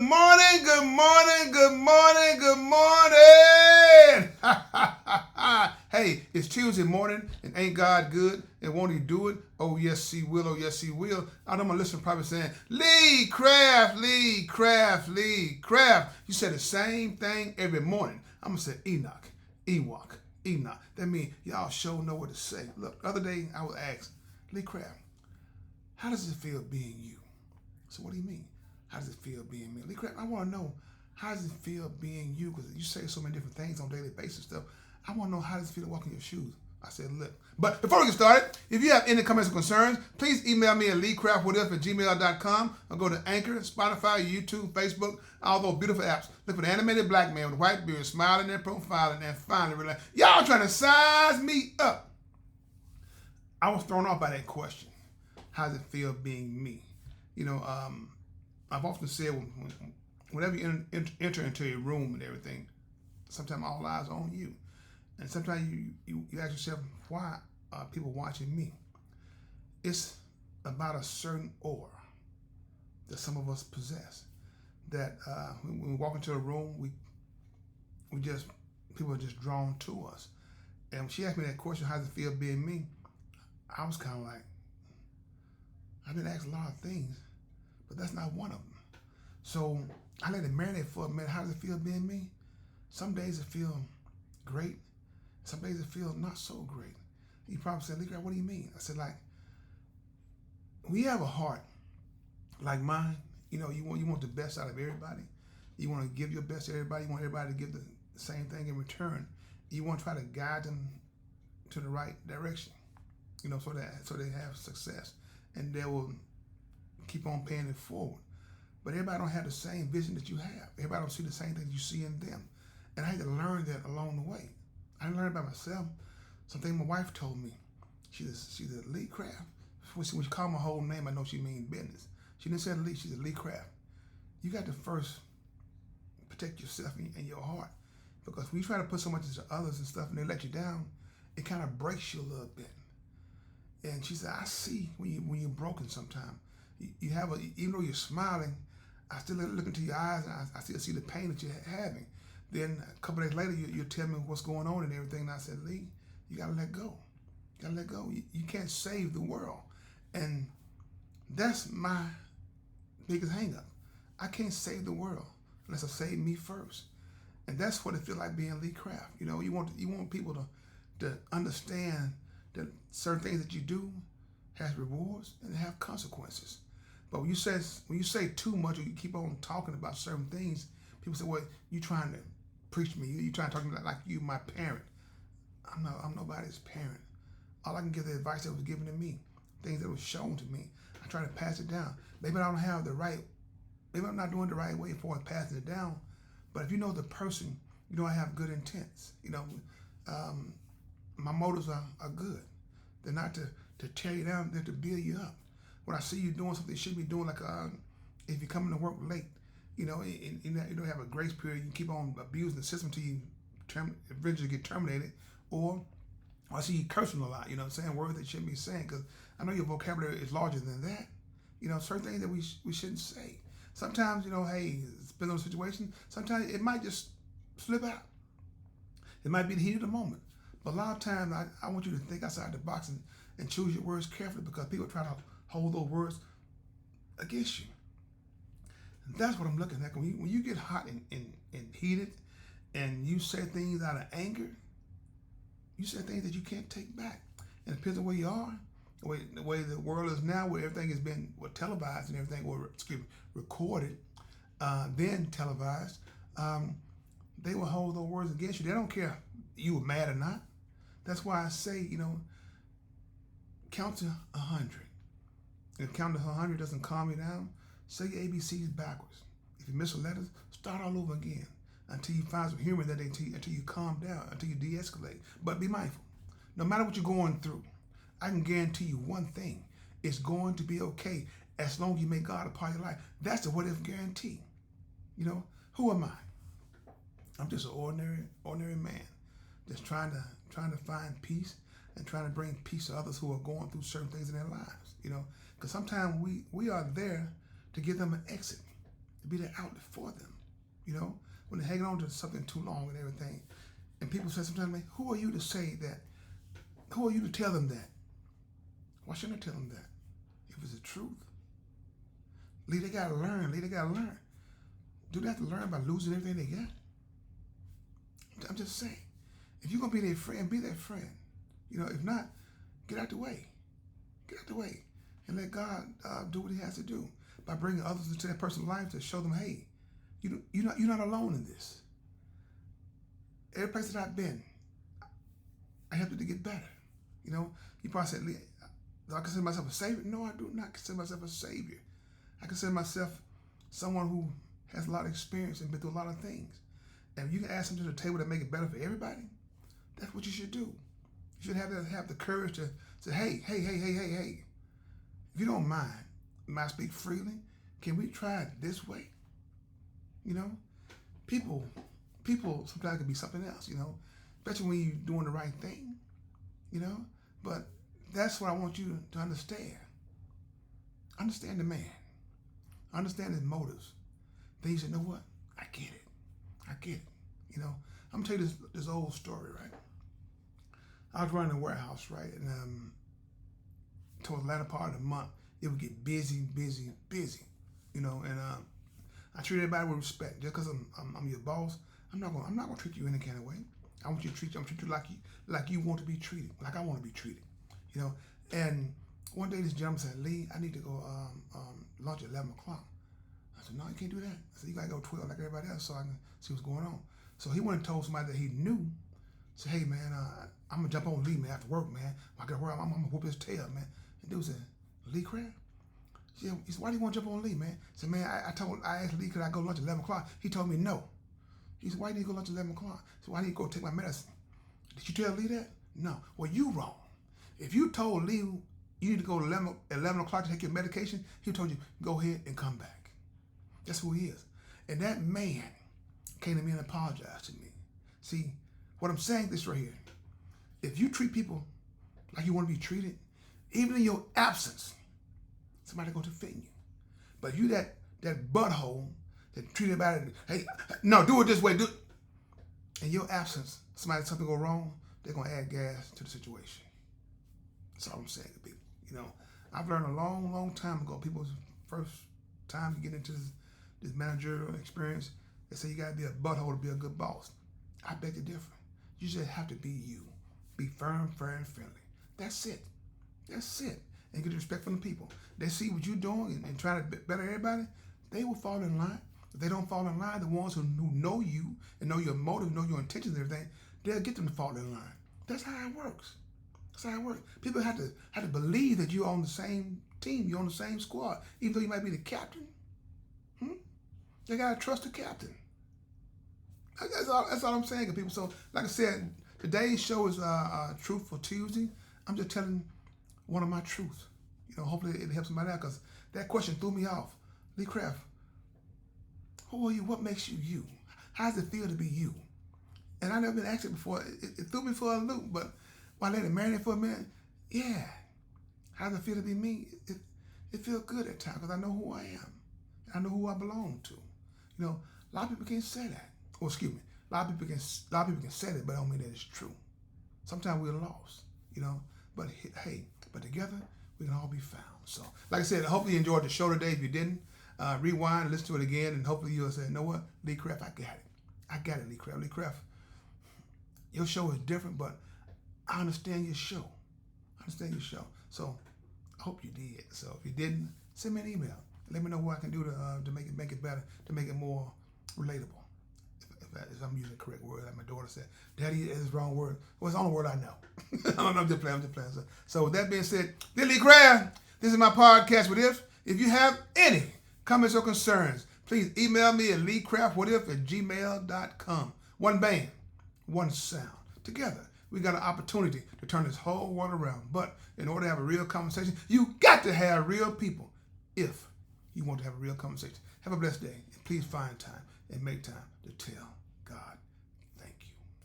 Morning, good morning, good morning, good morning. Hey, it's Tuesday morning, and ain't God good? And won't He do it? Oh, yes, He will. Oh, yes, He will. I know my listener probably saying, Lee Craft, Lee Craft, Lee Craft. You say the same thing every morning. I'm going to say Enoch, Ewok, Enoch. That means y'all sure know what to say. Look, the other day I was asked, Lee Craft, how does it feel being you? So what do you mean? How does it feel being me? Lee Craft, I want to know, how does it feel being you? Because you say so many different things on a daily basis stuff. I want to know, how does it feel to walk in your shoes? I said, look. But before we get started, if you have any comments or concerns, please email me at leecraftwithus@gmail.com or go to Anchor, Spotify, YouTube, Facebook, all those beautiful apps. Look for the animated black man with a white beard smiling their profile and then finally realize, y'all trying to size me up. I was thrown off by that question. How does it feel being me? You know, I've often said whenever you enter into a room and everything, sometimes all eyes are on you. And sometimes you ask yourself, why are people watching me? It's about a certain aura that some of us possess. That when we walk into a room, people are just drawn to us. And when she asked me that question, how does it feel being me? I was kind of like, I've been asked a lot of things, but that's not one of them. So I let it marinate for a minute. How does it feel being me? Some days it feels great. Some days it feels not so great. You probably said, Lee, what do you mean? I said, like, when you have a heart like mine, you want the best out of everybody. You want to give your best to everybody. You want everybody to give the same thing in return. You want to try to guide them to the right direction, so they have success, and they will keep on paying it forward. But everybody don't have the same vision that you have. Everybody don't see the same thing you see in them. And I had to learn that along the way. I didn't learn it by myself. Something my wife told me. She said, Lee Craft. When she called my whole name, I know she mean business. She didn't say Lee, she said Lee Craft. You got to first protect yourself and your heart. Because when you try to put so much into others and stuff and they let you down, it kind of breaks you a little bit. And she said, I see when you're broken sometimes. You have even though you're smiling, I still look into your eyes and I still see the pain that you're having. Then a couple days later, you tell me what's going on and everything. And I said, Lee, you gotta let go. You gotta let go. You can't save the world. And that's my biggest hang up. I can't save the world unless I save me first. And that's what it feels like being Lee Craft. You want people to understand that certain things that you do has rewards and have consequences. But when you say too much or you keep on talking about certain things, people say, well, you trying to preach me. You trying to talk to me like you my parent. I'm nobody's parent. All I can give the advice that was given to me, things that was shown to me. I try to pass it down. Maybe I don't have the right, maybe I'm not doing the right way for passing it down. But if you know the person, you know I have good intents. My motives are good. They're not to tear you down, they're to build you up. When I see you doing something you should be doing, like if you're coming to work late, you don't have a grace period, you keep on abusing the system until you eventually get terminated, or I see you cursing a lot, saying words that you shouldn't be saying, because I know your vocabulary is larger than that. Certain things that we shouldn't say. Sometimes, hey, it's been on a situation, sometimes it might just slip out. It might be the heat of the moment. But a lot of times, I want you to think outside the box and choose your words carefully, because people try to hold those words against you. And that's what I'm looking at. When you get hot and heated and you say things out of anger, you say things that you can't take back. And it depends on where you are, the way the world is now, where everything has been televised and everything, or recorded, then televised. They will hold those words against you. They don't care if you were mad or not. That's why I say, count to 100. If counting to 100 doesn't calm you down, say your ABCs backwards. If you miss a letter, start all over again until you find some humor in that day, until you calm down, until you de-escalate. But be mindful. No matter what you're going through, I can guarantee you one thing. It's going to be okay as long as you make God a part of your life. That's the what-if guarantee. Who am I? I'm just an ordinary man that's trying to find peace and trying to bring peace to others who are going through certain things in their lives. Because sometimes we are there to give them an exit. to be that outlet for them. You know, when they're hanging on to something too long and everything. And people say sometimes, who are you to say that? Who are you to tell them that? Why shouldn't I tell them that? If it's the truth. They gotta learn. They gotta learn. Do they have to learn by losing everything they got? I'm just saying. If you're gonna be their friend, be their friend. You know, if not, get out the way. Get out the way. And let God do what he has to do by bringing others into that person's life to show them, hey, you're not alone in this. Every place that I've been, I helped it to get better. You know, you probably said, do I consider myself a savior? No, I do not consider myself a savior. I consider myself someone who has a lot of experience and been through a lot of things. And if you can add something to the table that make it better for everybody, that's what you should do. You should have the courage to say, hey. If you don't mind, I speak freely, can we try it this way? You know, people sometimes can be something else, you know, especially when you're doing the right thing, you know. But that's what I want you to understand. Understand the man. Understand his motives. Then you say, you know what? I get it. You know, I'm gonna tell you this old story, right? I was running a warehouse, right? And towards the latter part of the month, it would get busy, you know. And I treat everybody with respect. Just because I'm your boss, I'm not gonna treat you any kind of way. I want you to treat you like you want to be treated, like I want to be treated, you know. And one day this gentleman said, Lee, I need to go lunch at 11 o'clock. I said, no, you can't do that. I said, you gotta go 12 like everybody else so I can see what's going on. So he went and told somebody that he knew. Said, hey man, I'm gonna jump on Lee, man, after work, man. When I get to work, I'm gonna whoop his tail, man. And dude said, Lee Craft? He said, why do you want to jump on Lee, man? I said, man, I asked Lee, could I go lunch at 11 o'clock? He told me no. He said, why did you go lunch at 11 o'clock? I said, why did you go take my medicine? Did you tell Lee that? No. Well, you wrong. If you told Lee you need to go at 11 o'clock to take your medication, he told you, go ahead and come back. That's who he is. And that man came to me and apologized to me. See, what I'm saying this right here, if you treat people like you want to be treated, even in your absence, somebody going to defend you. But you that butthole that treat everybody, hey, no, do it this way, do it. In your absence, something go wrong, they're going to add gas to the situation. That's all I'm saying to people. You know, I've learned a long time ago, people's first time to get into this managerial experience, they say you got to be a butthole to be a good boss. I beg to differ. You just have to be you. Be firm, fair, and friendly. That's it. And get respect from the people. They see what you're doing and trying to better everybody, they will fall in line. If they don't fall in line, the ones who know you and know your motive, know your intentions and everything, they'll get them to fall in line. That's how it works. People have to believe that you're on the same team, you're on the same squad, even though you might be the captain. They gotta trust the captain. That's all I'm saying to people. So, like I said, today's show is Truthful Tuesday. I'm just telling one of my truths. You know, hopefully it helps somebody out, because that question threw me off. Lee Craft, who are you? What makes you you? How does it feel to be you? And I've never been asked it before. It threw me for a loop, but when I let it marinate for a minute, yeah. How does it feel to be me? It feels good at times, because I know who I am. And I know who I belong to. You know, a lot of people can't say that. Or excuse me, a lot of people can say that, but I don't mean that it's true. Sometimes we're lost, you know. But hey, together we can all be found. So, like I said, hopefully you enjoyed the show today. If you didn't, rewind, listen to it again, and hopefully you'll say, you know what, Lee Craft, I got it, Lee Craft. Lee Craft, your show is different, but I understand your show. So I hope you did. So if you didn't, send me an email. Let me know what I can do to make it better, to make it more relatable. If I'm using the correct word, like my daughter said, Daddy is the wrong word. Well, it's the only word I know. I'm just playing. So with that being said, this is Lee Craft. This is my podcast, What If. If you have any comments or concerns, please email me at leecraftwhatif@gmail.com. One band, one sound. Together, we got an opportunity to turn this whole world around. But in order to have a real conversation, you got to have real people if you want to have a real conversation. Have a blessed day, and please find time and make time to tell God